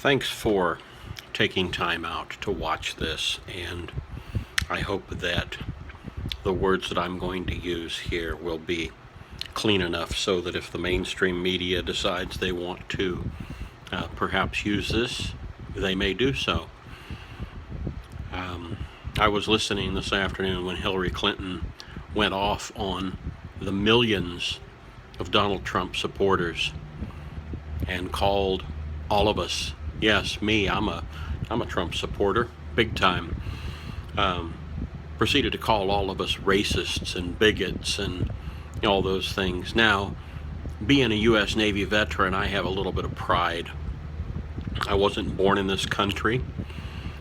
Thanks for taking time out to watch this, and I hope that the words that I'm going to use here will be clean enough so that if the mainstream media decides they want to perhaps use this, they may do so. I was listening this afternoon when Hillary Clinton went off on the millions of Donald Trump supporters and called all of us, yes, me, I'm a Trump supporter, big time, proceeded to call all of us racists and bigots and all those things. Now, being a U.S. Navy veteran, I have a little bit of pride. I wasn't born in this country.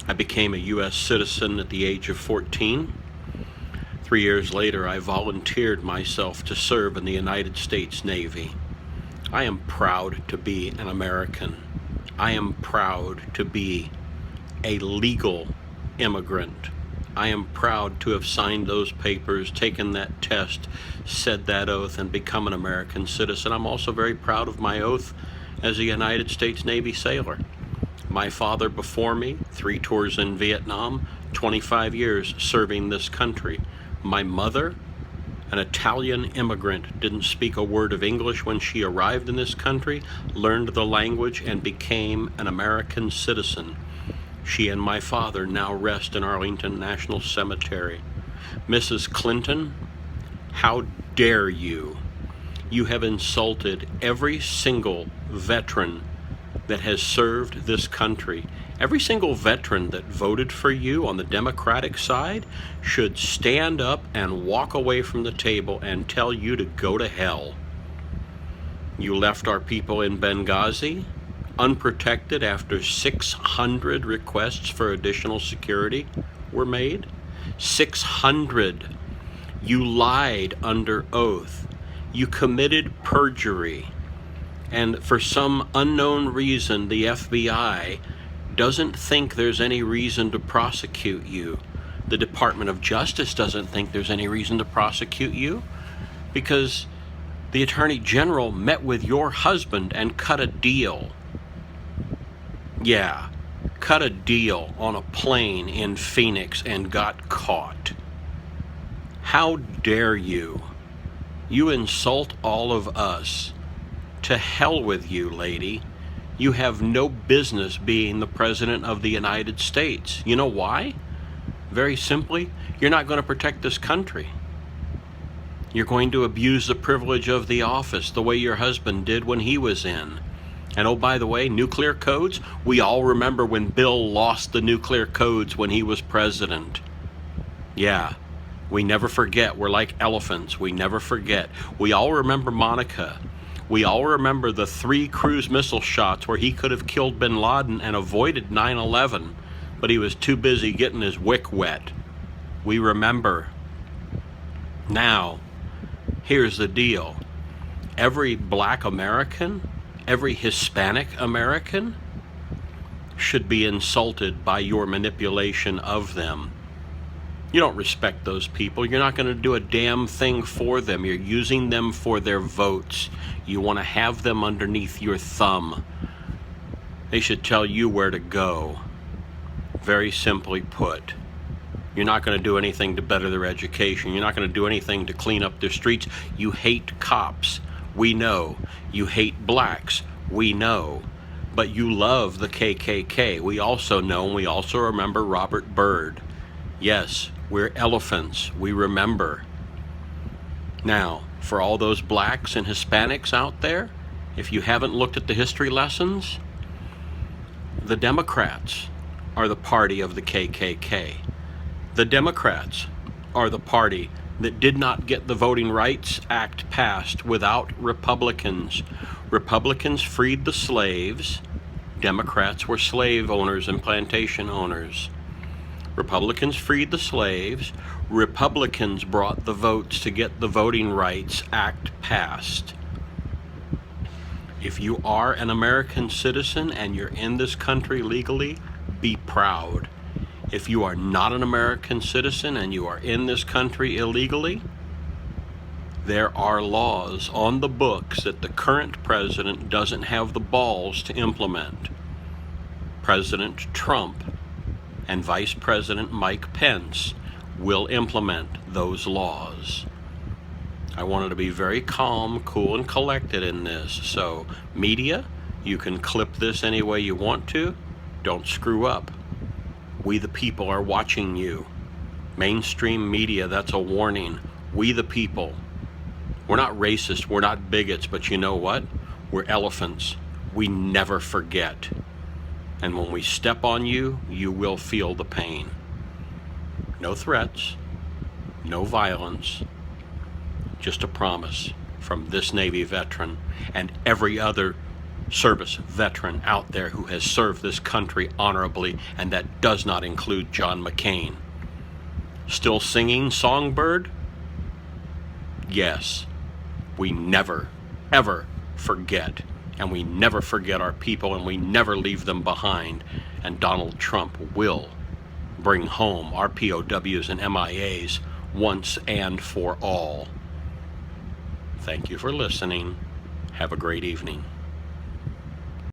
I became a U.S. citizen at the age of 14. 3 years later, I volunteered myself to serve in the United States Navy. I am proud to be an American. I am proud to be a legal immigrant. I am proud to have signed those papers, taken that test, said that oath, and become an American citizen. I'm also very proud of my oath as a United States Navy sailor. My father before me, 3 tours in Vietnam, 25 years serving this country. My mother, an Italian immigrant, didn't speak a word of English when she arrived in this country, learned the language, and became an American citizen. She and my father now rest in Arlington National Cemetery. Mrs. Clinton, how dare you? You have insulted every single veteran that has served this country. Every single veteran that voted for you on the Democratic side should stand up and walk away from the table and tell you to go to hell. You left our people in Benghazi unprotected after 600 requests for additional security were made. 600. You lied under oath. You committed perjury. And for some unknown reason, the FBI doesn't think there's any reason to prosecute you. The Department of Justice doesn't think there's any reason to prosecute you because the Attorney General met with your husband and cut a deal. Yeah, cut a deal on a plane in Phoenix and got caught. How dare you? You insult all of us. To hell with you, lady. You have no business being the President of the United States. You know why? Very simply, you're not going to protect this country. You're going to abuse the privilege of the office the way your husband did when he was in. And oh, by the way, nuclear codes, we all remember when Bill lost the nuclear codes when he was president. Yeah, we never forget. We're like elephants. We never forget. We all remember Monica. We all remember the 3 cruise missile shots where he could have killed bin Laden and avoided 9/11, but he was too busy getting his wick wet. We remember. Now, here's the deal. Every black American, every Hispanic American should be insulted by your manipulation of them. You don't respect those people. You're not going to do a damn thing for them. You're using them for their votes. You want to have them underneath your thumb. They should tell you where to go. Very simply put. You're not going to do anything to better their education. You're not going to do anything to clean up their streets. You hate cops. We know. You hate blacks. We know. But you love the KKK. We also know, and we also remember Robert Byrd. Yes, we're elephants. We remember. Now, for all those blacks and Hispanics out there, if you haven't looked at the history lessons, the Democrats are the party of the KKK. The Democrats are the party that did not get the Voting Rights Act passed without Republicans. Republicans freed the slaves. Democrats were slave owners and plantation owners. Republicans freed the slaves. Republicans brought the votes to get the Voting Rights Act passed. If you are an American citizen and you're in this country legally, be proud. If you are not an American citizen and you are in this country illegally, there are laws on the books that the current president doesn't have the balls to implement. President Trump and Vice President Mike Pence will implement those laws. I wanted to be very calm, cool, and collected in this. So, media, you can clip this any way you want to. Don't screw up. We the people are watching you. Mainstream media, that's a warning. We the people. We're not racist, we're not bigots, but you know what? We're elephants. We never forget. And when we step on you, you will feel the pain. No threats, no violence, just a promise from this Navy veteran and every other service veteran out there who has served this country honorably, and that does not include John McCain. Still singing Songbird? Yes. We never, ever forget. And we never forget our people, and we never leave them behind. And Donald Trump will bring home our POWs and MIAs once and for all. Thank you for listening. Have a great evening.